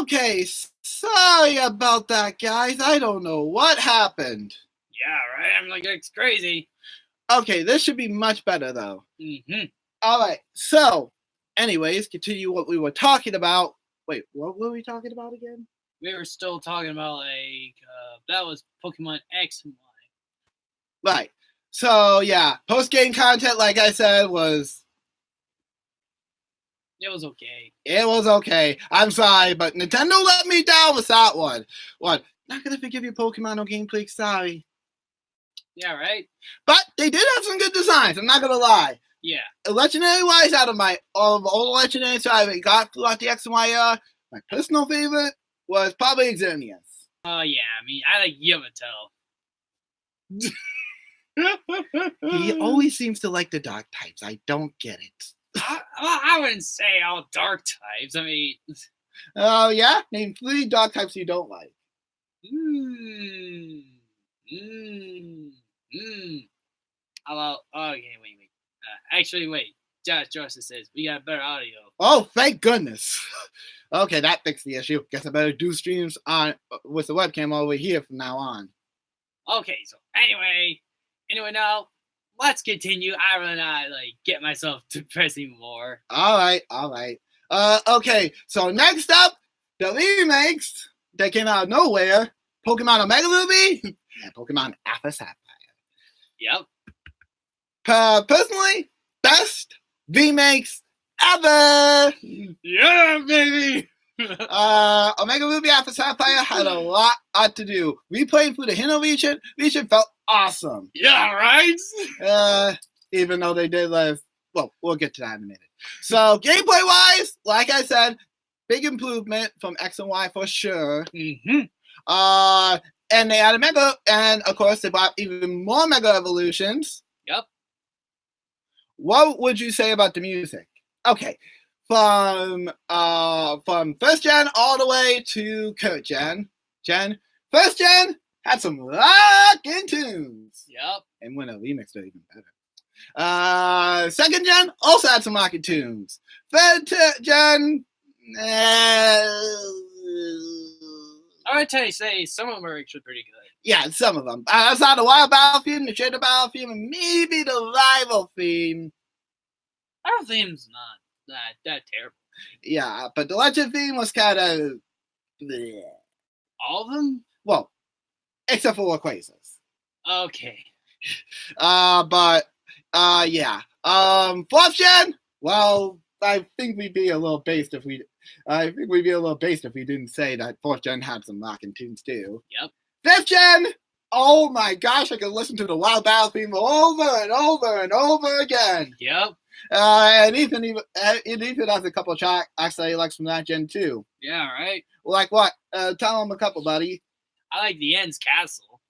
Okay, sorry about that, guys. I don't know what happened. Yeah, right. I'm like, it's crazy. Okay, this should be much better, though. Mm-hmm. All right, so, anyways, continue what we were talking about. Wait, what were we talking about again? We were still talking about, like, that was Pokemon X and Y. Right. So, yeah, post-game content, like I said, was... It was okay. It was okay. I'm sorry, but Nintendo let me down with that one. What? Not gonna forgive you, Pokemon no gameplay. Sorry. Yeah, right? But they did have some good designs. I'm not gonna lie. Yeah. Legendary-wise, out of all the legendaries I got throughout the X and Y era, my personal favorite was probably Xerneas. Oh, yeah. I mean, I like Yamato. He always seems to like the dark types. I don't get it. I wouldn't say all dark types. I mean... Oh, yeah? Name 3 dark types you don't like. How about... Okay, wait. Actually, wait. Josh says, we got better audio. Oh, thank goodness. Okay, that fixed the issue. Guess I better do streams on with the webcam over here from now on. Okay, so anyway, now let's continue. I really not get myself depressing more. All right. Okay, so next up, the remakes that came out of nowhere: Pokemon Omega Ruby and Pokemon Alpha Sapphire. Yep. Personally, best remakes ever. Yeah, baby. Omega Ruby Alpha Sapphire had a lot to do. Replaying through the Hino region felt awesome. Yeah, right? Even though they did well, we'll get to that in a minute. So, gameplay-wise, like I said, big improvement from X and Y for sure. Mm-hmm. And they added Mega, and of course, they brought even more Mega Evolutions. Yep. What would you say about the music? Okay. From first gen all the way to current gen. First gen had some rockin' tunes. Yep. And when a remix they're even better. Second gen also had some rockin' tunes. Third gen, I would tell you, say some of them are actually pretty good. Yeah, some of them. Outside the Wild Battle theme, the Shadow Battle theme, and maybe the Rival theme. Our theme's not that terrible. Yeah, but the Legend theme was kind of... All of them? Well, except for Rayquazas. Okay. Yeah. Fourth gen? Well, I think we'd be a little based if we didn't say that fourth gen had some rockin' tunes too. Yep. Fifth gen? Oh my gosh, I could listen to the Wild Battle theme over and over and over again. Yep. And Ethan has a couple of tracks actually likes from that gen too. Yeah, right. Like what? Tell him a couple, buddy. I like the End's Castle.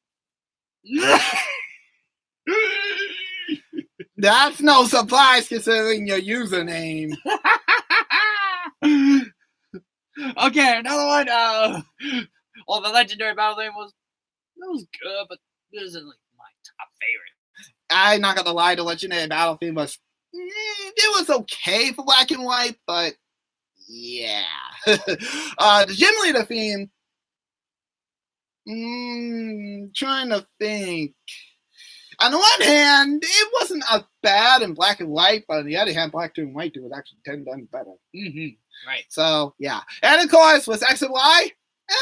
That's no surprise considering your username. Okay, another one. Well, the legendary battle theme was good, but this isn't my top favorite. I'm not gonna lie, the legendary battle theme was it was okay for Black and White, but yeah. The gym leader theme. Trying to think. On the one hand, it wasn't as bad in Black and White, but on the other hand, Black 2 and White 2 was actually 10 times better. Mm-hmm. Right. So, yeah. And of course, with X and Y, it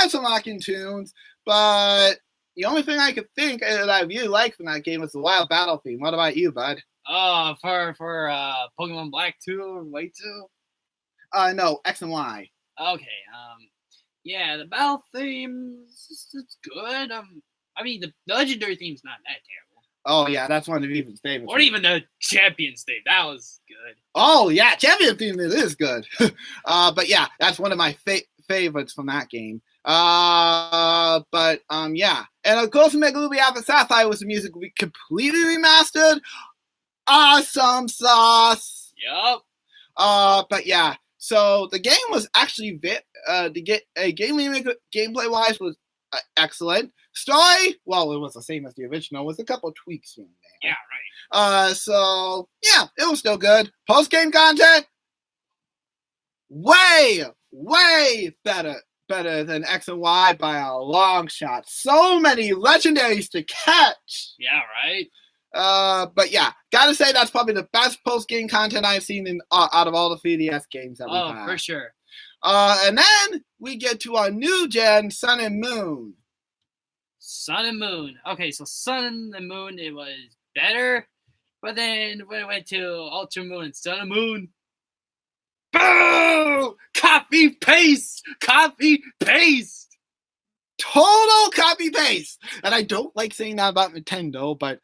had some rocking tunes, but the only thing I could think that I really liked from that game was the Wild Battle theme. What about you, bud? For Pokemon Black 2 or White 2? No, X and Y. Okay, yeah, the battle theme, it's good. I mean, the legendary theme's not that terrible. Oh, yeah, that's one of Ethan's favorites. Or even the Champions theme. That was good. Oh, yeah, Champion theme is good. But, yeah, that's one of my favorites from that game. Yeah. And, of course, Mega Ruby Alpha Sapphire was the music we completely remastered. Awesome sauce. Yep. But, yeah. So, the game was actually... gameplay-wise was excellent. Story, well, it was the same as the original, with a couple tweaks here and there. Yeah, right. So, yeah, it was still good. Post-game content, way way better than X and Y by a long shot. So many legendaries to catch. Yeah, right. But yeah, gotta say that's probably the best post-game content I've seen in out of all the 3DS games that we've had. For sure. And then we get to our new gen, Sun and Moon. Sun and Moon. Okay, so Sun and Moon, it was better, but then when it went to Ultra Moon and Sun and Moon, boom! Copy paste. Total copy paste. And I don't like saying that about Nintendo, but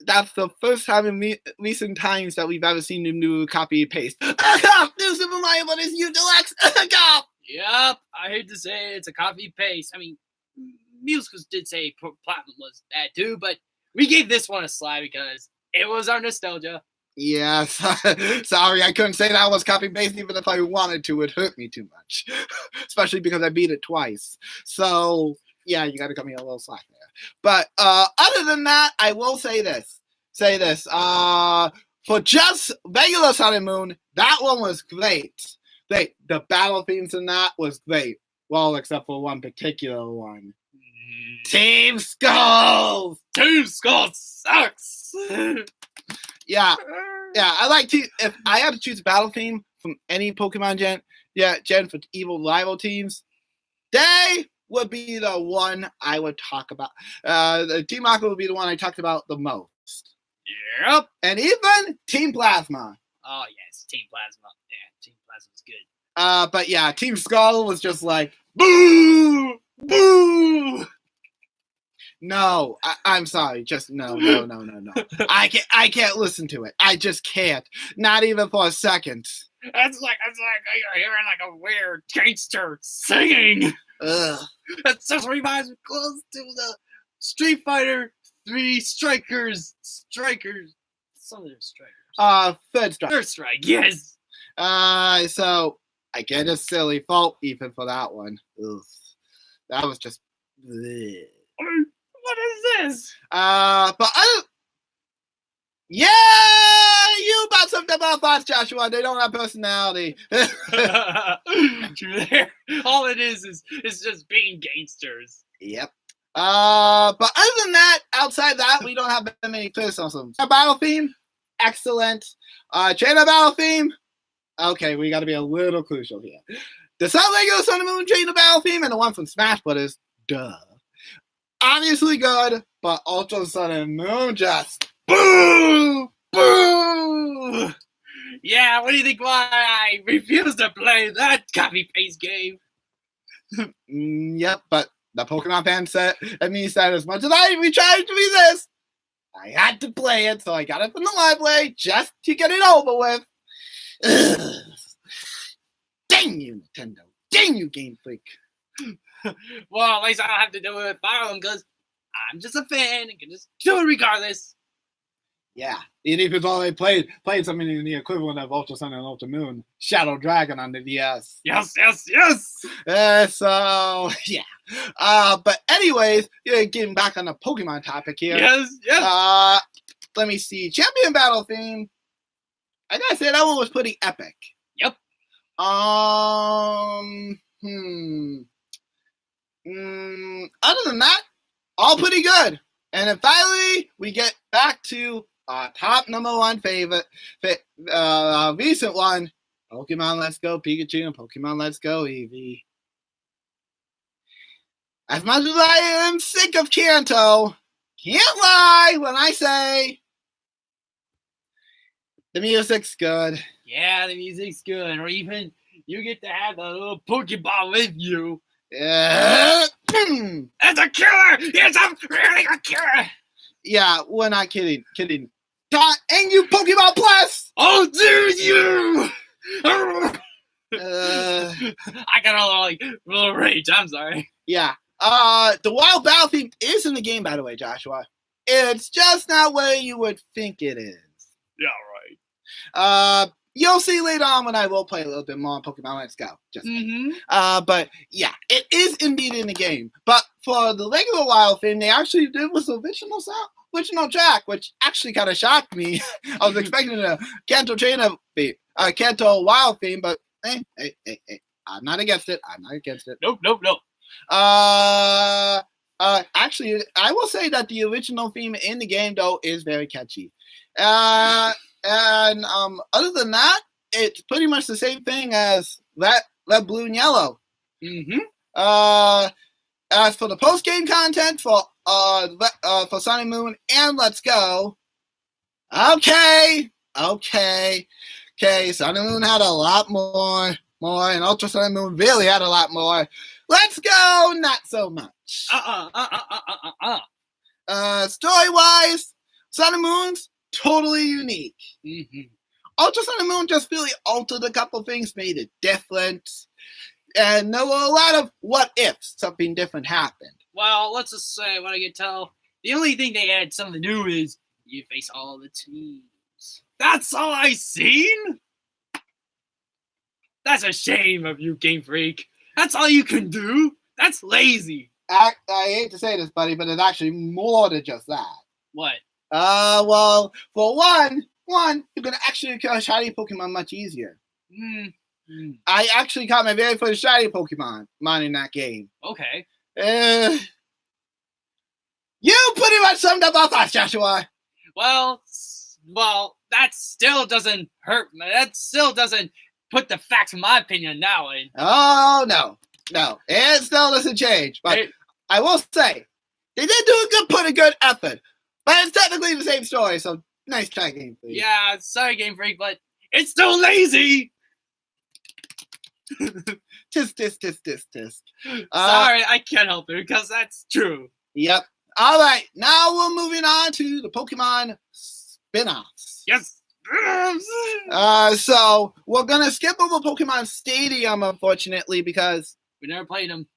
that's the first time in recent times that we've ever seen them do copy paste. New Super Mario Bros. U Deluxe. Yep, I hate to say it's a copy paste. I mean, MusicClues did say Platinum was bad too, but we gave this one a slide because it was our nostalgia. Yes. Sorry, I couldn't say that was copy paste even if I wanted to. It hurt me too much. Especially because I beat it twice. So, yeah, you gotta cut me a little slack there. But other than that, I will say this. For just regular Sun and Moon, that one was great. The battle themes in that was great. Well, except for one particular one. Team Skulls! Team Skulls sucks! Yeah, I like to. If I had to choose a battle theme from any Pokemon gen for evil rival teams, they would be the one I would talk about. The Team Aqua would be the one I talked about the most. Yep. And even Team Plasma. Oh, yes, Team Plasma. Yeah, Team Plasma's good. But yeah, Team Skull was just like, boo! Boo! No, I'm sorry. Just no. I can't listen to it. I just can't. Not even for a second. It's like you're hearing like a weird gangster singing. Ugh. That just reminds me close to the Street Fighter 3 Strikers. Some of their strikers. Third Strike. Third Strike, yes. So I get a silly fault even for that one. Ugh. That was just. Bleh. What is this? Yeah, you about something about thoughts, Joshua. They don't have personality. All it is just being gangsters. Yep. But other than that, outside that, we don't have that many criticisms. Our battle theme, excellent. Trainer battle theme, okay, we got to be a little crucial here. The regular Sun and Moon trainer battle theme and the one from Smash Brothers, duh. Obviously good, but Ultra Sun and Moon just boo! Boo! Yeah, what do you think why I refuse to play that copy-paste game? Yep, but the Pokemon fan said as much as we tried to resist, I had to play it, so I got it from the library just to get it over with. Ugh. Dang you, Nintendo. Dang you, Game Freak. Well, at least I don't have to do it with Fire because I'm just a fan and can just do it regardless. Yeah, even if it's already played something in the equivalent of Ultra Sun and Ultra Moon, Shadow Dragon on the DS. Yes. So, yeah. But anyways, getting back on the Pokemon topic here. Yes. Let me see. Champion Battle theme. I gotta say, that one was pretty epic. Yep. Other than that, all pretty good. And then finally, we get back to our top number one favorite, recent one, Pokemon Let's Go Pikachu and Pokemon Let's Go Eevee. As much as I am sick of Kanto, can't lie when I say the music's good. Yeah, the music's good. Or even you get to have a little Pokeball with you. Yeah. It's a killer! It's a really good killer! Yeah, we're not kidding. And you Pokemon Plus! Oh, do you! I got a little rage. I'm sorry. Yeah. The wild battle theme is in the game, by the way, Joshua. It's just not where you would think it is. Yeah, right. You'll see later on when I will play a little bit more on Pokemon Let's Go. But yeah, it is indeed in the game. But for the regular wild theme, they actually did with the original track, which actually kind of shocked me. I was expecting a Kanto Wild theme, but I'm not against it. Nope. Actually, I will say that the original theme in the game, though, is very catchy. And other than that, it's pretty much the same thing as red, blue, and yellow. As for the post-game content for Sun and Moon and Let's Go, okay, Sun and Moon had a lot more, and Ultra Sun and Moon really had a lot more. Let's Go, not so much. Story-wise, Sun and Moon's totally unique. Ultra Sun and Moon just really altered a couple things, made it different. And there were a lot of what ifs something different happened. Well, let's just say what I can tell. The only thing they add something new is you face all the teams. That's all I seen? That's a shame of you, Game Freak. That's all you can do? That's lazy. I hate to say this, buddy, but it's actually more than just that. What? Well, for one, you can actually catch shiny Pokemon much easier. I actually caught my very first shiny Pokemon in that game. Okay. You pretty much summed up our thoughts, Joshua. Well, that still doesn't hurt. That still doesn't put the facts in my opinion now. Oh, no. It still doesn't change. But I will say, they did put a good effort. But it's technically the same story, so nice try, Game Freak. Yeah, sorry, Game Freak, but it's still lazy. Tisk. Sorry, I can't help it because that's true. Yep. All right, now we're moving on to the Pokemon spin-offs. Yes. So we're gonna skip over Pokemon Stadium, unfortunately, because we never played them.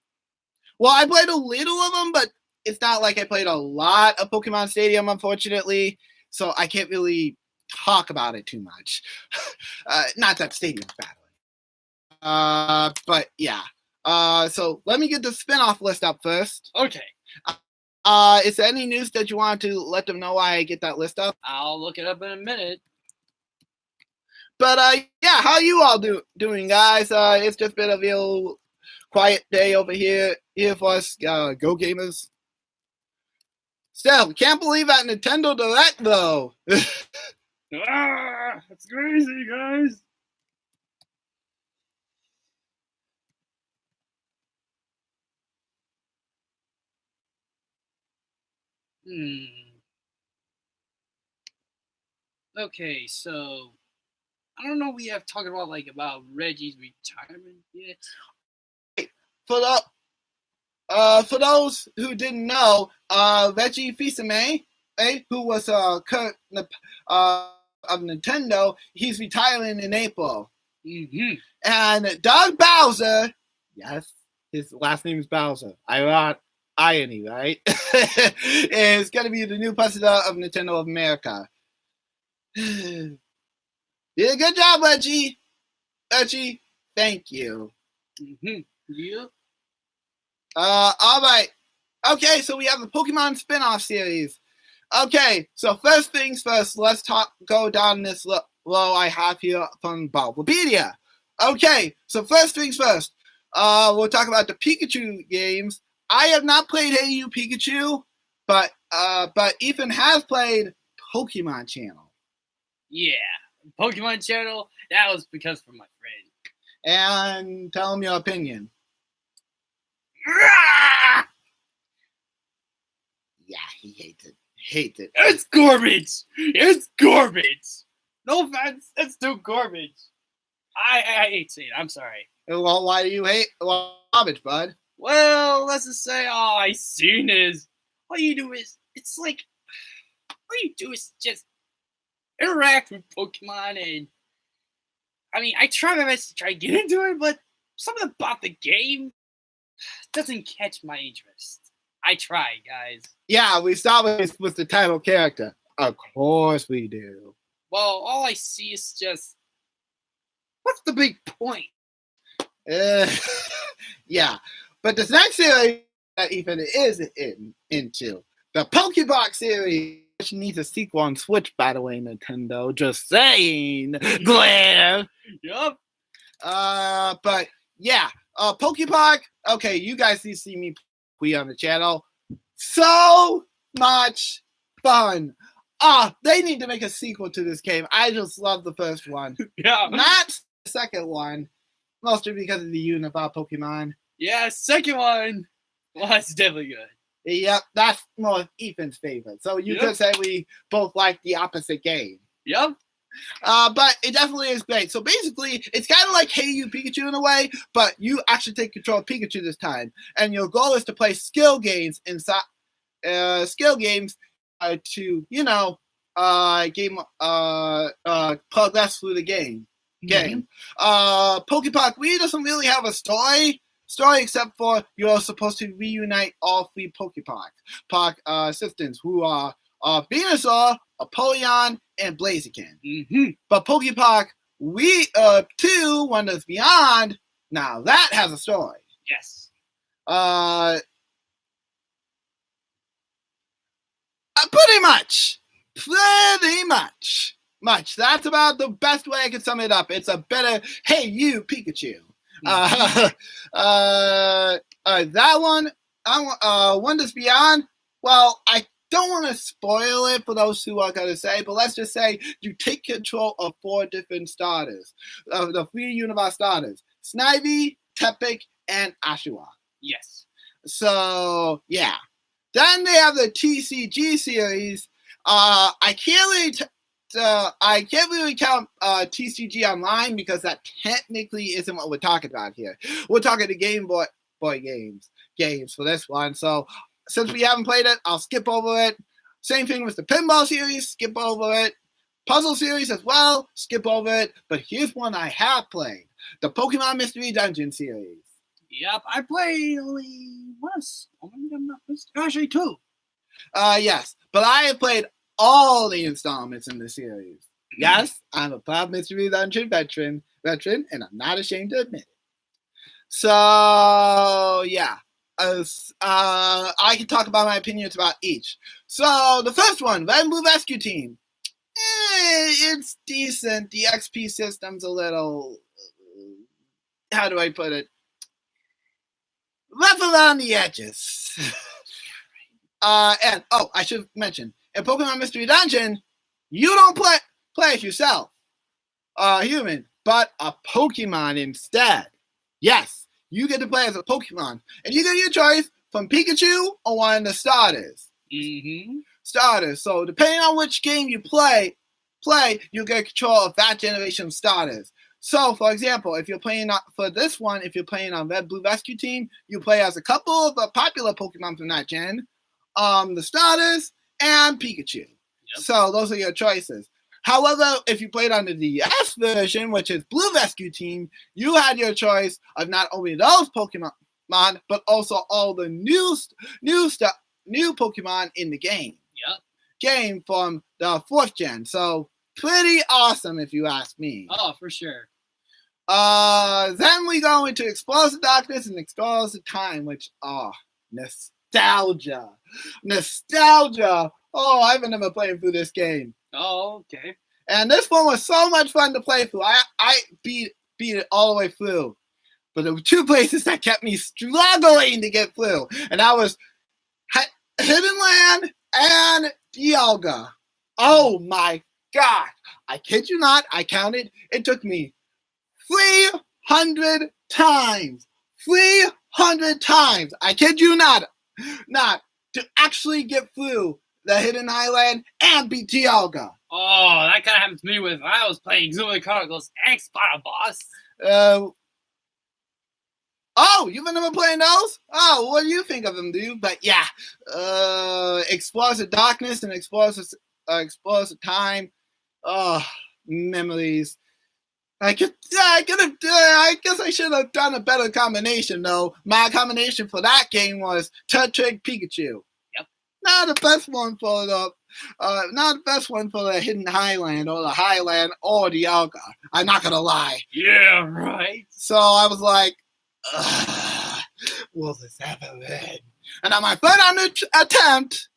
Well, I played a little of them, but it's not like I played a lot of Pokemon Stadium, unfortunately. So I can't really talk about it too much. Not that Stadium's bad. But yeah. So let me get the spin-off list up first. Okay. Is there any news that you want to let them know why I get that list up? I'll look it up in a minute. But yeah, how you all doing, guys? It's just been a real quiet day over here for us Go Gamers. Still, can't believe that Nintendo Direct though. That's crazy, guys. Okay, so I don't know. We have talked about Reggie's retirement yet. For those who didn't know, Reggie Fils-Aimé, who was current of Nintendo, he's retiring in April. And Doug Bowser, yes, his last name is Bowser. Irony, right? Is going to be the new president of Nintendo of America. Did a good job, Reggie. Thank you. Yeah. All right. Okay, so we have the Pokemon spin-off series. Okay, so first things first, let's go down this row I have here from Bulbapedia. Okay, so first things first, we'll talk about the Pikachu games. I have not played Hey You Pikachu, but Ethan has played Pokemon Channel. Yeah, Pokemon Channel, that was because of my friend. And tell him your opinion. Yeah, he hates it. It's garbage. No offense, it's too garbage. I hate seeing it. I'm sorry. Well, why do you hate garbage, bud? Well, let's just say all I seen is all you do is just interact with Pokemon, and I mean I try my best to try to get into it, but something about the game doesn't catch my interest. I try, guys. Yeah, we start with the title character. Of course we do. Well, all I see is just, what's the big point? Yeah, but this next series that Ethan is into, the Pokebox series, which needs a sequel on Switch, by the way, Nintendo. Just saying. Glare. Yup. But yeah, Pokepark. Okay, you guys need to see me play on the channel. So much fun. They need to make a sequel to this game. I just love the first one. Yeah. Not the second one, mostly because of the Unify Pokemon. Yeah, second one. Well, that's definitely good. Yep, that's more Ethan's favorite. So you could say we both like the opposite game. Yep. But it definitely is great. So basically, it's kind of like Hey You Pikachu in a way, but you actually take control of Pikachu this time. And your goal is to play skill games inside to, you know, progress through the game. Pokepark really doesn't really have a story except for you're supposed to reunite all three Pokepark assistants who are Venusaur, Apollyon, and Blaziken. But Pokepark 2 Wonders Beyond, now that has a story. Yes. Pretty much. That's about the best way I can sum it up. It's a better Hey You Pikachu. That one, Wonders Beyond. Well, I don't want to spoil it for those who are going to say, but let's just say you take control of 4 different starters, the 3 Universe starters: Snivy, Tepig, and Ashua. Yes. So yeah. Then they have the TCG series. I can't really count TCG Online because that technically isn't what we're talking about here. We're talking the Game Boy games for this one. So since we haven't played it, I'll skip over it. Same thing with the Pinball series, skip over it. Puzzle series as well, skip over it. But here's one I have played: the Pokemon Mystery Dungeon series. Yep, I played only once. Actually, 2. Yes, but I have played all the installments in the series. Yes, I'm a proud Mystery Dungeon veteran, and I'm not ashamed to admit it. So yeah, I can talk about my opinions about each. So the first one, Red and Blue Rescue Team. It's decent. The XP system's a little, how do I put it? Rough around the edges. And I should mention, in Pokemon Mystery Dungeon, you don't play as yourself, human, but a Pokemon instead. Yes, you get to play as a Pokemon, and you get your choice from Pikachu or one of the starters. Starters. So depending on which game you play, you get control of that generation of starters. So, for example, if you're playing if you're playing on Red Blue Rescue Team, you play as a couple of the popular Pokemon from that gen, the starters, and Pikachu. Yep. So those are your choices. However, if you played on the DS version, which is Blue Rescue Team, you had your choice of not only those Pokemon, but also all the new Pokemon in the game. Yep. Game from the 4th gen. So pretty awesome, if you ask me. Oh, for sure. Then we go into Explosive Darkness and Explosive Time, which nostalgia. Oh, I've never played through this game. Oh, okay. And this one was so much fun to play through. I beat it all the way through. But there were 2 places that kept me struggling to get through. And that was Hidden Land and Dialga. Oh my God. I kid you not, I counted. It took me 300 times. 300 times. I kid you not to actually get through the Hidden Highland and beat Dialga. Oh, that kind of happened to me when I was playing Zuma Chronicles and Spot Boss. Oh, you've been playing those? Oh, what do you think of them, dude? But yeah, Explosive Darkness and Explosive Time. Oh, memories. I guess I should have done a better combination, though. My combination for that game was Turtwig Pikachu. Yep. Not the best one for the Hidden Highland or the Highland or the Dialga. I'm not gonna lie. Yeah, right. So I was like, will this ever end? And on my third attempt,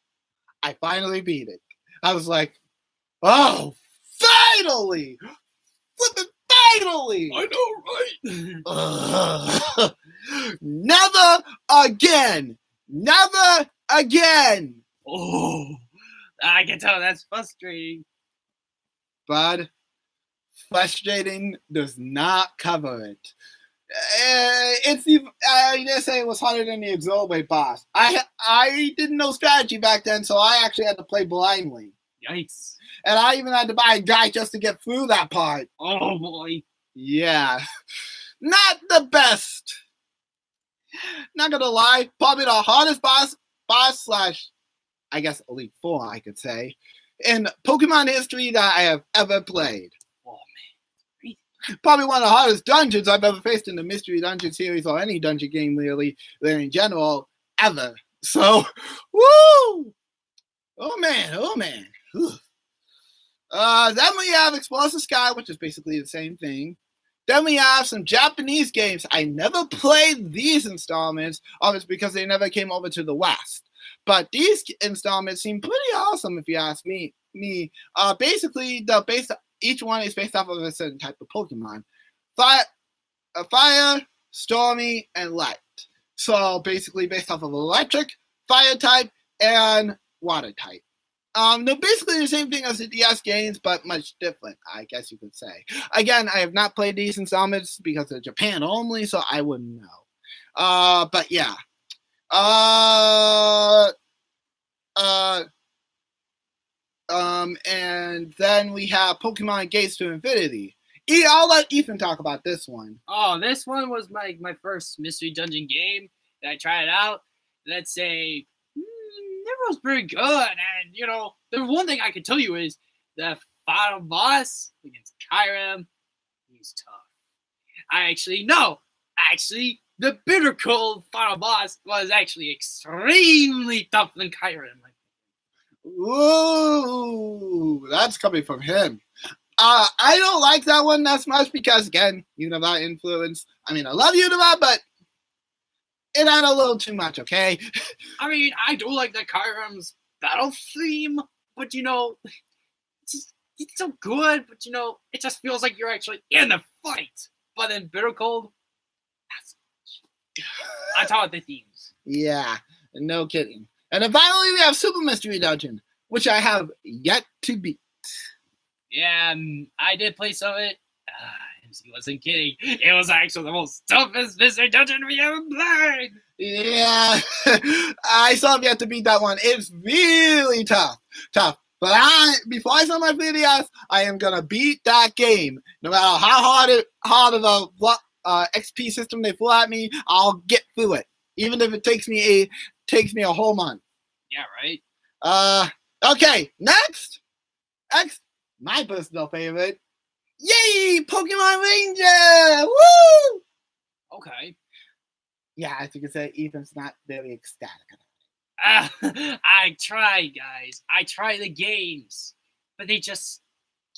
I finally beat it. I was like, oh, finally! Finally! I know, right? Ugh. Never again! Never again! Oh, I can tell that's frustrating. But frustrating does not cover it. I didn't say it was harder than the Exorbitant boss. I didn't know strategy back then, so I actually had to play blindly. Yikes. And I even had to buy a guide just to get through that part. Oh boy. Yeah. Not the best. Not gonna lie, probably the hardest boss slash, I guess, Elite Four, I could say, in Pokemon history that I have ever played. Oh man. Probably one of the hardest dungeons I've ever faced in the Mystery Dungeon series or any dungeon game really in general ever. So, woo! Oh man. Whew. Then we have Explosive Sky, which is basically the same thing. Then we have some Japanese games. I never played these installments, obviously because they never came over to the West. But these installments seem pretty awesome, if you ask me. Basically, each one is based off of a certain type of Pokemon. Fire, Stormy, and Light. So basically based off of electric, fire type, and water type. They're basically the same thing as the DS games, but much different, I guess you could say. Again, I have not played these installments because they're Japan only, so I wouldn't know. But yeah. And then we have Pokemon Gates to Infinity. I'll let Ethan talk about this one. Oh, this one was my first Mystery Dungeon game that I tried out. Let's say it was pretty good. And, the one thing I can tell you is the final boss against Kyurem, he's tough. Actually, the Bitter Cold final boss was actually extremely tough than Kyurem. Ooh, that's coming from him. I don't like that one that much because, again, Unova influence. I mean, I love Unova, but it had a little too much, okay? I mean, I do like the Kyurem's battle theme, but, it's so good, but, it just feels like you're actually in the fight. But in Bitter Cold, that's all the themes. Yeah, no kidding. And then finally, we have Super Mystery Dungeon, which I have yet to beat. Yeah, I did play some of it. He wasn't kidding. It was actually the most toughest Mystery Dungeon we ever played. Yeah, I still have yet to beat that one. It's really tough. But before I start my videos, I am gonna beat that game. No matter how hard of a XP system they throw at me, I'll get through it, even if it takes me a whole month. Yeah, right. Okay, next, my personal favorite. Yay, Pokemon Ranger! Woo! Okay. Yeah, as you can say, Ethan's not very ecstatic about it. I try, guys. I try the games, but they just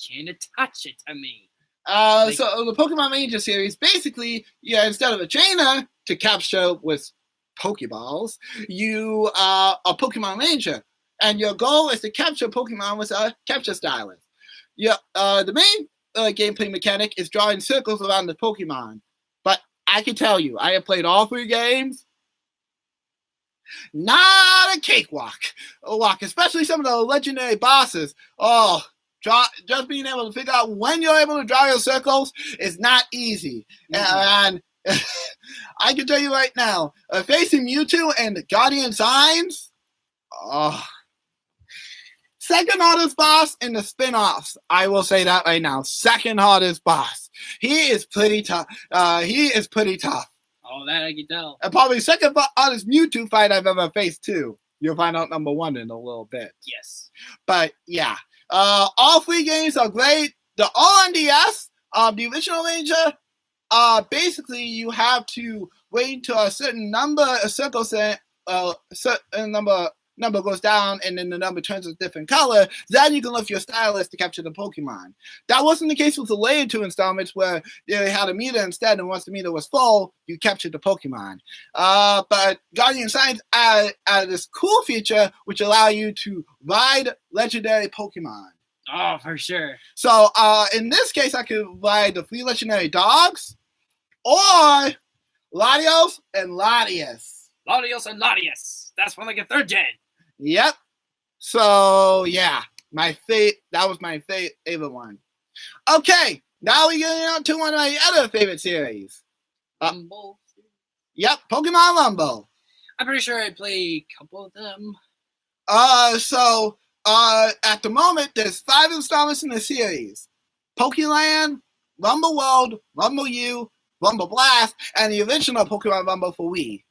can't attach it to me. So the Pokemon Ranger series, basically, instead of a trainer to capture with Pokeballs, you are a Pokemon Ranger, and your goal is to capture Pokemon with a capture stylus. The main gameplay mechanic is drawing circles around the Pokemon, but I can tell you, I have played all 3 games. Not a cakewalk, especially some of the legendary bosses. Oh, just being able to figure out when you're able to draw your circles is not easy. Mm-hmm. And I can tell you right now, facing Mewtwo and Guardian Signs, second hardest boss in the spin-offs. I will say that right now. Second hardest boss. He is pretty tough. Oh, that I can tell. And probably second hardest Mewtwo fight I've ever faced too. You'll find out number 1 in a little bit. Yes. But yeah, all 3 games are great. They're all on DS. The original Ranger, basically you have to wait until a certain number of circles, certain number goes down, and then the number turns a different color. Then you can lift your stylus to capture the Pokemon. That wasn't the case with the later 2 installments where they had a meter instead, and once the meter was full, you captured the Pokemon. But Guardian Signs added this cool feature which allow you to ride legendary Pokemon. Oh, for sure. So in this case, I could ride the 3 legendary dogs or Latios and Latias. Latios and Latias. That's from like a 3rd gen. Yep. So yeah, that was my favorite one. Okay, now we're getting on to one of my other favorite series. Rumble. Yep, Pokemon Rumble. I'm pretty sure I play a couple of them. So at the moment, there's 5 installments in the series: Pokeland, Rumble World, Rumble U, Rumble Blast, and the original Pokemon Rumble for Wii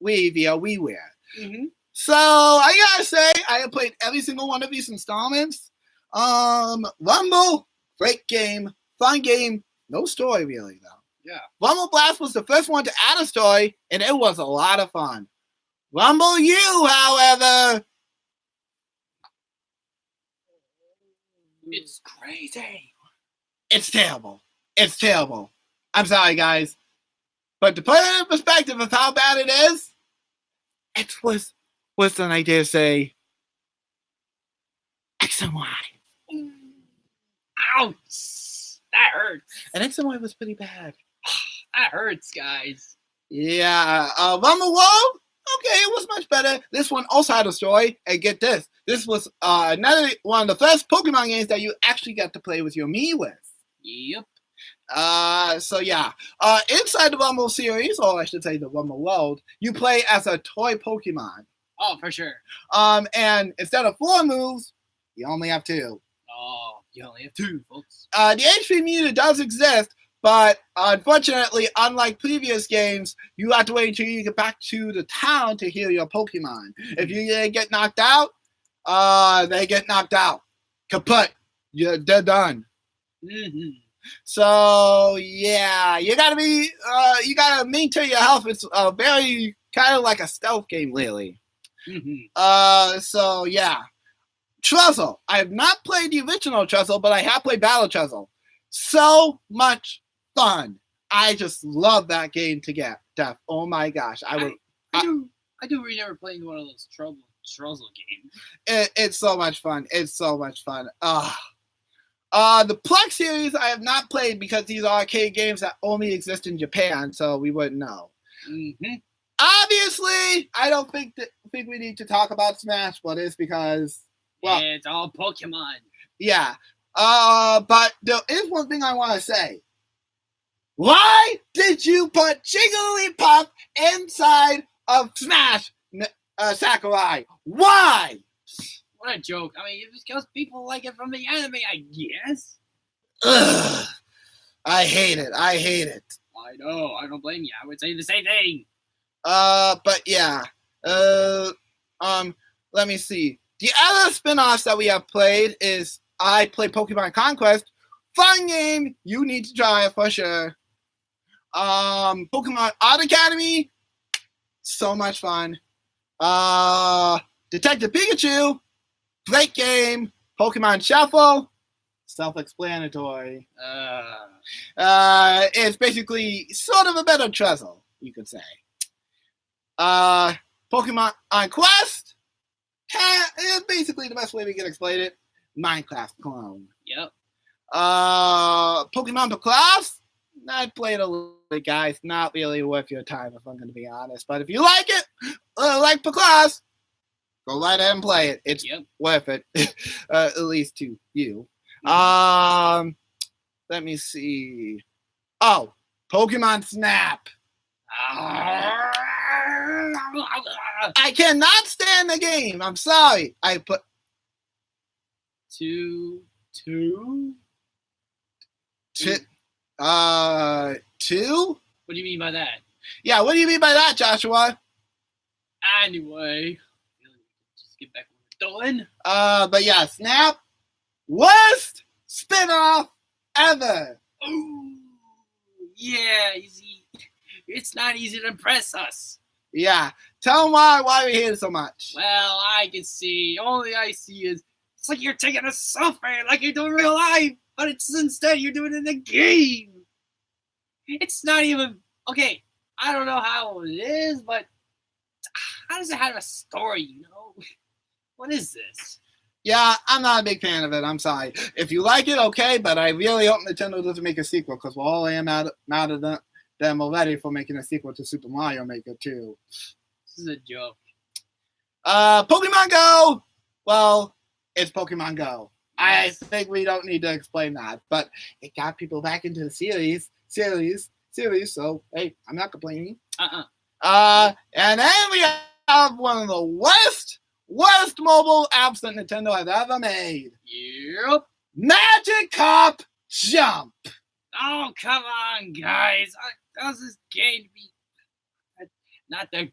via WiiWare. Mm-hmm. So I gotta say, I have played every single one of these installments. Rumble, great game, fun game, no story really though. Yeah. Rumble Blast was the first one to add a story, and it was a lot of fun. Rumble U, however, it's crazy. It's terrible. It's terrible. I'm sorry, guys. But to put it in perspective of how bad it is, it was worse than I dare say X and Y. Ouch! That hurts. And X and Y was pretty bad. That hurts, guys. Yeah. Rumble World? Okay, it was much better. This one also had a story. And get this. This was another one of the first Pokemon games that you actually got to play with your Mii with. Yep. So yeah. Inside the Rumble series, or I should say the Rumble World, you play as a toy Pokemon. Oh, for sure. And instead of 4 moves, you only have 2. Oh, you only have 2, folks. The HP meter does exist, but unfortunately, unlike previous games, you have to wait until you get back to the town to heal your Pokemon. Mm-hmm. If you get knocked out, they get knocked out. Kaput. They're done. Mm-hmm. So yeah, you gotta maintain your health. It's very kind of like a stealth game, really. Mm-hmm. So yeah. Truzzle. I have not played the original Truzzle, but I have played Battle Truzzle. So much fun. I just love that game to death. Oh my gosh. I do remember playing one of those Truzzle games. It's so much fun. It's so much fun. The Plex series I have not played because these are arcade games that only exist in Japan, so we wouldn't know. Mm-hmm. Obviously, I don't think we need to talk about Smash Brothers because, well, yeah, it's all Pokemon. Yeah. But there is one thing I want to say. Why did you put Jigglypuff inside of Smash Sakurai? Why? What a joke. I mean, it's because people like it from the anime, I guess. Ugh. I hate it. I know. I don't blame you. I would say the same thing. But yeah. Let me see. The other spin-offs that we have played is I played Pokemon Conquest. Fun game. You need to try it for sure. Pokemon Art Academy. So much fun. Detective Pikachu. Great game. Pokemon Shuffle. Self-explanatory. It's basically sort of a better Truzzle, you could say. Pokemon on Quest. It's basically the best way we can explain it. Minecraft clone. Yep. Pokemon Picross. I played a little bit, guys. Not really worth your time, if I'm going to be honest. But if you like it, like Picross, go right ahead and play it. It's worth it, at least to you. Mm-hmm. Let me see. Oh, Pokemon Snap. I cannot stand the game. I'm sorry. I put two. Two? What do you mean by that? Yeah, what do you mean by that, Joshua? Anyway, just get back to what we're doing. But yeah, Snap, worst spin-off ever. Ooh, yeah, easy. It's not easy to impress us. Yeah, tell them why we hate it so much. Well, I can see. Only I see is it's like you're taking a selfie like you're doing real life, but it's instead you're doing it in the game. It's not even okay. I don't know how it is, but how does it have a story? You know, what is this? Yeah, I'm not a big fan of it. I'm sorry. If you like it, okay, but I really hope Nintendo doesn't make a sequel because we're all mad at them already for making a sequel to Super Mario Maker 2. This is a joke. Pokemon Go! Well, it's Pokemon Go. Yes. I think we don't need to explain that, but it got people back into the series, so hey, I'm not complaining. And then we have one of the worst mobile apps that Nintendo has ever made. Yep. Magikarp Jump. Oh, come on, guys. How's this game be? Not the.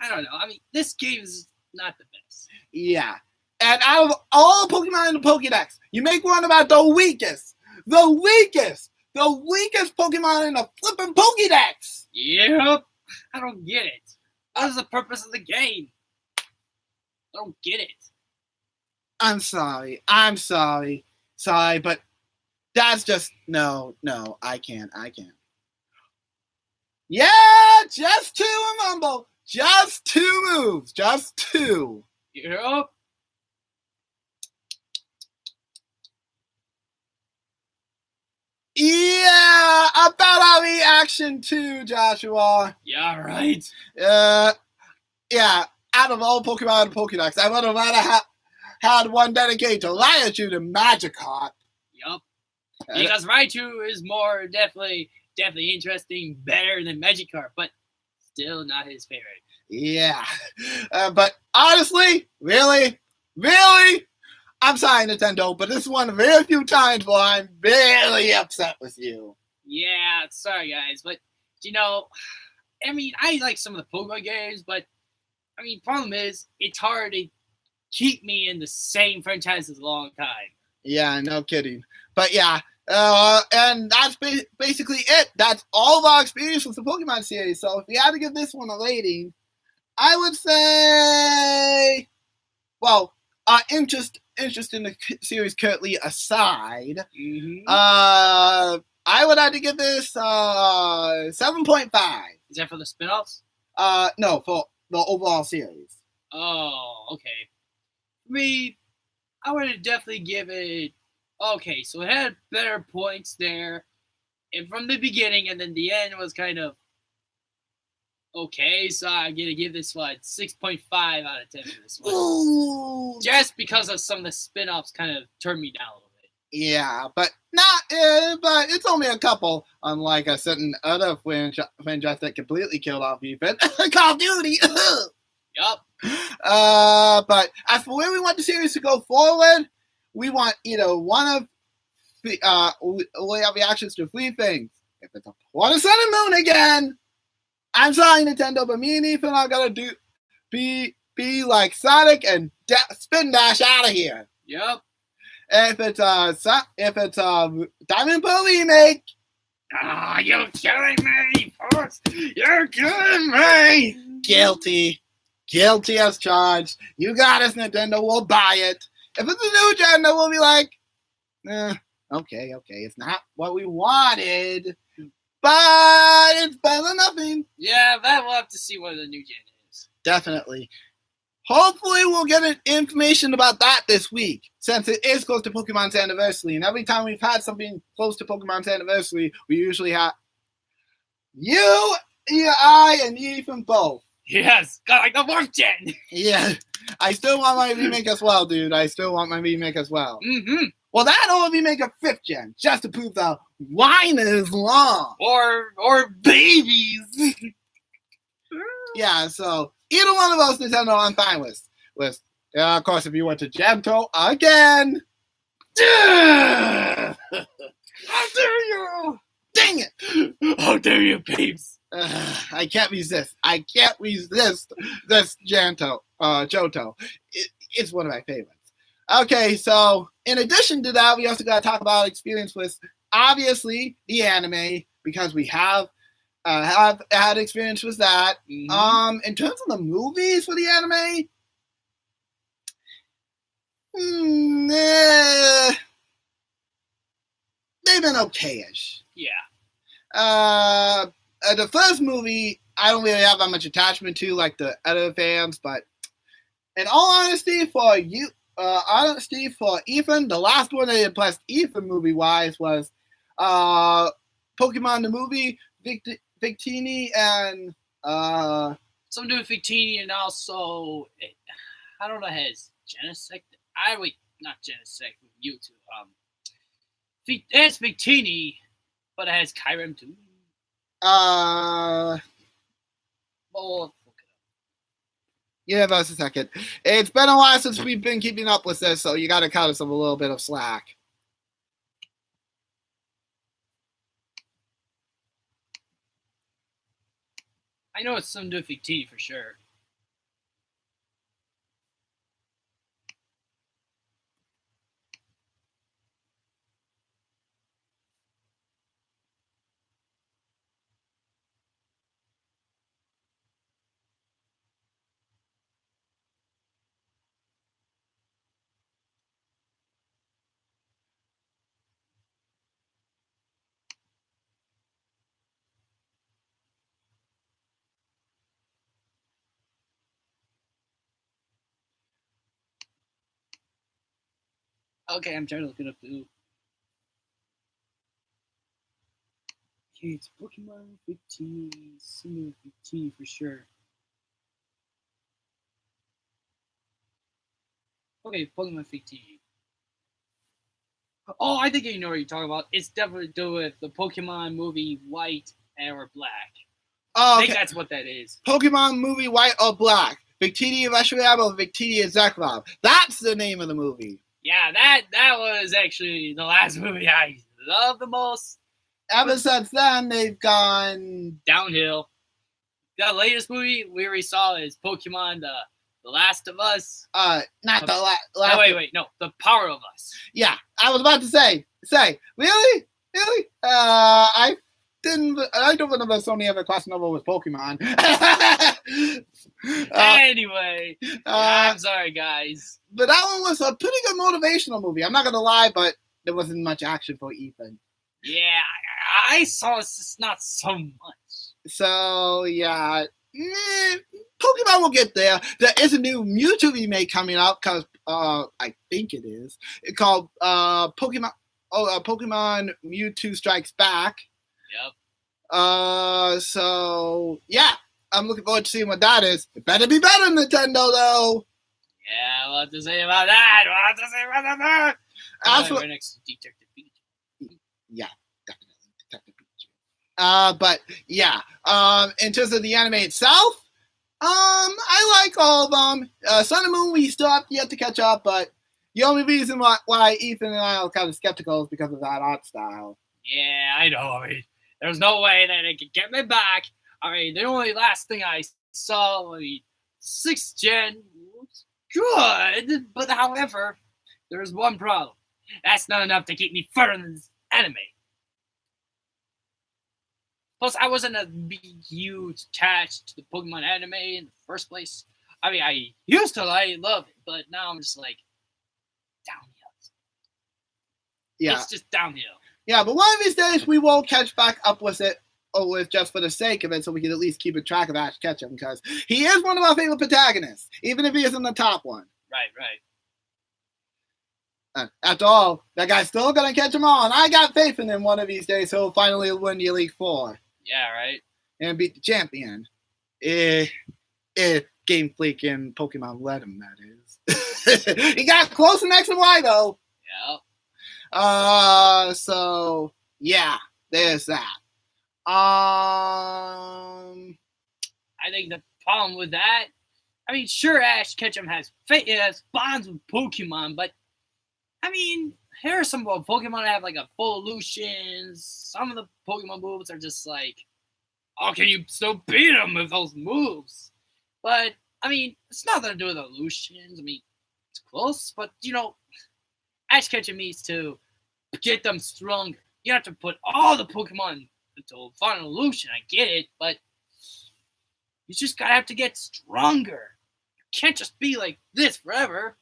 I don't know. I mean, this game is not the best. Yeah. And out of all the Pokemon in the Pokédex, you make one about the weakest Pokemon in the flipping Pokédex. Yep. I don't get it. What is the purpose of the game? I don't get it. I'm sorry, but that's just no, I can't. Yeah, just two, Mumbo. Just two moves. Just two. Yep. Yeah, about our reaction too, Joshua. Yeah, right. Yeah, out of all Pokemon and Pokédex, I would have rather had one dedicated to Raichu than Magikarp. Yup. Because Raichu is more definitely interesting, better than Magikarp, but still not his favorite. Yeah. But honestly, really, I'm sorry, Nintendo, but this is one of the very few times where I'm really upset with you. Yeah, sorry, guys, but, I mean, I like some of the Pokemon games, but, I mean, problem is, it's hard to keep me in the same franchise as a long time. Yeah, no kidding. But yeah, and that's basically it. That's all of our experience with the Pokemon series. So if we had to give this one a rating, I would say, well, our interest in the series currently aside, I would have to give this 7.5. Is that for the spin-offs? No, for the overall series. Oh, okay. I would definitely give it. Okay, so it had better points there, and from the beginning, and then the end was kind of okay. So I'm gonna give this one 6.5 out of 10 for this one. Ooh. Just because of some of the spin-offs kind of turned me down a little bit. Yeah, but but it's only a couple, unlike a certain other franchise that completely killed off even Call of Duty. Yup. But as for where we want the series to go forward, we want either one of we have reactions to three things. If it's a Water, Sun, and Moon again, I'm sorry, Nintendo, but me and Ethan are gonna be like Sonic and spin dash out of here. Yep. If it's Diamond Pearl remake. Ah, you're killing me, folks. You're killing me. Guilty as charged. You got us, Nintendo. We'll buy it. If it's a new gen, then we'll be like, okay. It's not what we wanted, but it's better than nothing. Yeah, but we'll have to see what the new gen is. Definitely. Hopefully, we'll get information about that this week, since it is close to Pokemon's anniversary. And every time we've had something close to Pokemon's anniversary, we usually have you, I, and Ethan both. Yes, got like the fourth gen. Yeah, I still want my remake as well, dude. Mm-hmm. Well, that or remake a 5th gen, just to prove the line is long. Or babies. Yeah, so either one of those, Nintendo, I'm fine with. Of course, if you went to Johto again. How dare you! Dang it! How dare you, babes! I can't resist this Johto. It's one of my favorites. Okay, so in addition to that, we also got to talk about experience with, obviously, the anime, because we have had experience with that. Mm-hmm. In terms of the movies for the anime, they've been okay-ish. Yeah. The first movie, I don't really have that much attachment to, like the other fans, but in all honesty, for Ethan, the last one that impressed Ethan movie-wise was Pokemon the movie, Victini, and some dude Victini, and also I don't know, has Genesect. Not Genesect with Mewtwo. It's Victini, but it has Kyurem too. Well, yeah, that's a second. It's been a while since we've been keeping up with this, so you got to cut us a little bit of slack. I know it's some dude Victini for sure. Okay, I'm trying to look it up too. Okay, it's Pokemon Victini, similar Victini for sure. Okay, Pokemon Victini. Oh, I think you know what you're talking about. It's definitely to do with the Pokemon movie White or Black. Oh, okay. I think that's what that is. Pokemon movie White or Black. Victini Reshiram or Victini Zekrom. That's the name of the movie. Yeah, that was actually the last movie I loved the most. Ever since then, they've gone downhill. The latest movie we already saw is Pokemon The Last of Us. Not the last. No, wait, no, The Power of Us. Yeah, I was about to say, really? I don't remember so many other crossing over with Pokemon. Anyway, I'm sorry, guys. But that one was a pretty good motivational movie. I'm not gonna lie, but there wasn't much action for Ethan. Yeah, I saw it's just not so much. So yeah, Pokemon will get there. There is a new Mewtwo remake coming out because I think it is. It's called Pokemon Mewtwo Strikes Back. Yep. So yeah, I'm looking forward to seeing what that is. It better be better, Nintendo, though. Yeah, what to say about that? Right next to Detective Pikachu. Yeah, definitely Detective Pikachu. But yeah, in terms of the anime itself, I like all of them. Sun and Moon, we still have yet to catch up, but the only reason why Ethan and I are kind of skeptical is because of that art style. Yeah, I know. I mean, there's no way that it could get me back. I mean, the only last thing I saw, 6th gen was good, but however, there's one problem. That's not enough to keep me further in this anime. Plus, I wasn't a huge attached to the Pokemon anime in the first place. I mean, I used to love it, but now I'm just like, downhill. Yeah. It's just downhill. Yeah, but one of these days we will catch back up with it, or with just for the sake of it, so we can at least keep a track of Ash Ketchum, because he is one of our favorite protagonists, even if he isn't the top one. Right. After all, that guy's still going to catch them all, and I got faith in him one of these days, he'll finally win the Elite Four. Yeah, right. And beat the champion. Game Freak and Pokemon let him, that is. He got close in X and Y, though. Yeah. So, yeah, there's that. I think the problem with that, I mean, sure, Ash Ketchum has bonds with Pokemon, but I mean, here are some Pokemon that have like a full illusions. Some of the Pokemon moves are just like, oh, can you still beat them with those moves? But I mean, it's nothing to do with illusions. I mean, it's close, but Ash Ketchum needs to get them stronger. You have to put all the Pokemon into final illusion. I get it, but you just gotta have to get stronger. You can't just be like this forever.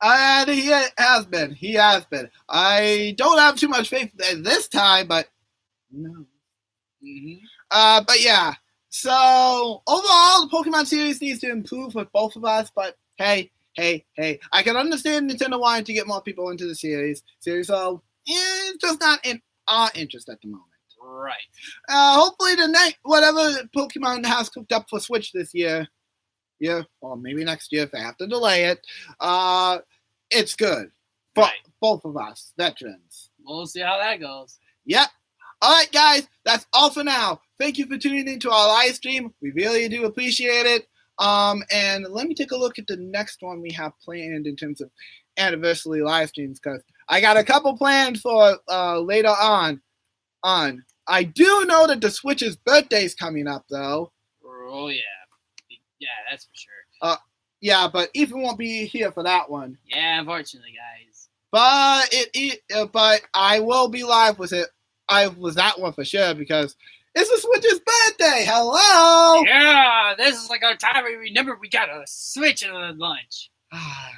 And he has been. I don't have too much faith in this time, but no. Mm-hmm. But yeah. So overall, the Pokemon series needs to improve with both of us. But hey. I can understand Nintendo wanting to get more people into the series, so it's just not in our interest at the moment. Right. Hopefully whatever Pokemon has cooked up for Switch this year, or maybe next year if they have to delay it, it's good for both of us, veterans. We'll see how that goes. Yep. All right, guys, that's all for now. Thank you for tuning into our live stream. We really do appreciate it. And let me take a look at the next one we have planned in terms of anniversary live streams, because I got a couple planned for later on. I do know that the Switch's birthday is coming up, though. Oh, yeah. Yeah, that's for sure. Yeah, but Ethan won't be here for that one. Yeah, unfortunately, guys. But but I will be live with it. I was that one for sure, because it's the Switch's birthday. Hello. Yeah, this is like our time. Remember, we got a Switch at lunch. Ah,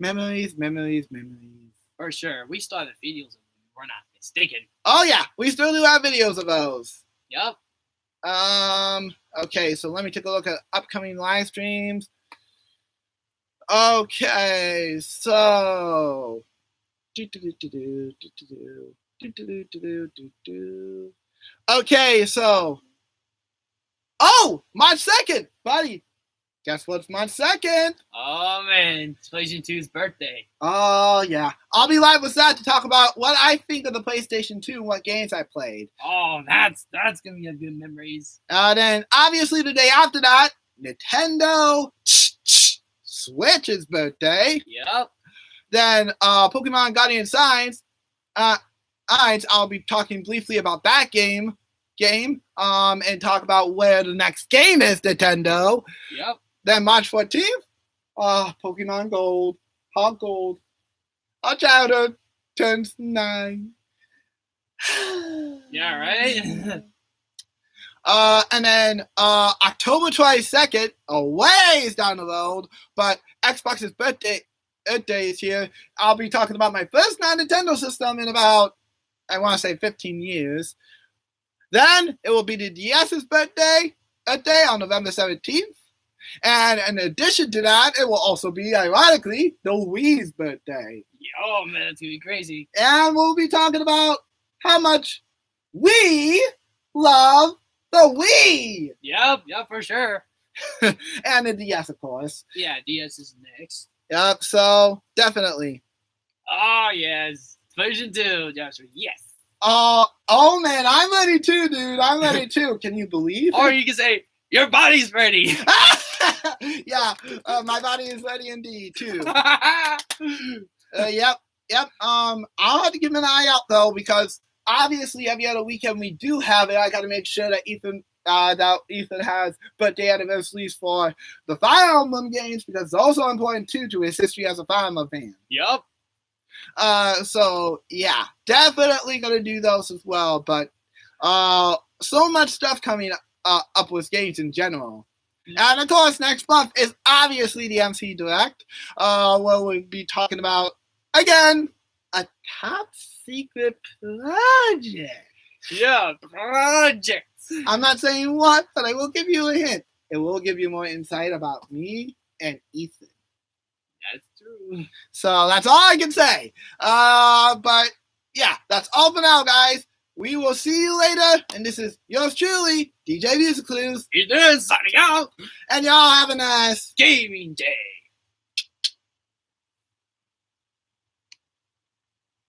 man. Memories. For sure. We still have the videos of them. We're not mistaken. Oh yeah, we still do have videos of those. Yep. Okay, so let me take a look at upcoming live streams. Okay, so okay, so March 2nd, buddy. Guess what's March 2nd? Oh man, it's PlayStation 2's birthday. Oh yeah, I'll be live with that to talk about what I think of the PlayStation 2 and what games I played. Oh, that's gonna be a good memories. Then obviously the day after that, Nintendo Switch's birthday. Yep. Then Pokemon Guardian Signs. I'll be talking briefly about that game, and talk about where the next game is, Nintendo. Yep. Then March 14th, Pokemon Gold, Heart Gold, our childhood turns 9. Yeah, right? And then October 22nd, a ways down the road, but Xbox's birthday is here. I'll be talking about my first non-Nintendo system in about, I want to say 15 years. Then it will be the DS's birthday on November 17th. And in addition to that, it will also be, ironically, the Wii's birthday. Oh, man, that's going to be crazy. And we'll be talking about how much we love the Wii. Yep, for sure. And the DS, of course. Yeah, DS is next. Yep, so definitely. Oh, yes. PlayStation 2, Joshua, yes. Oh, man, I'm ready too, dude. I'm ready too. Can you believe it? Or you can say, your body's ready. Yeah, my body is ready indeed, too. Yep. I'll have to keep an eye out, though, because obviously every other weekend we do have it. I got to make sure that Ethan has birthday anniversaries for the Fire Emblem games, because it's also important, too, to his history as a Fire Emblem fan. Yep. So, yeah, definitely going to do those as well, but so much stuff coming up with games in general. And of course, next month is obviously the MC Direct, where we'll be talking about, again, a top secret project. Yeah, projects. I'm not saying what, but I will give you a hint. It will give you more insight about me and Ethan. That's true. So that's all I can say. But yeah, that's all for now, guys. We will see you later. And this is yours truly, DJ MusicClues. It is signing out. And y'all have a nice gaming day.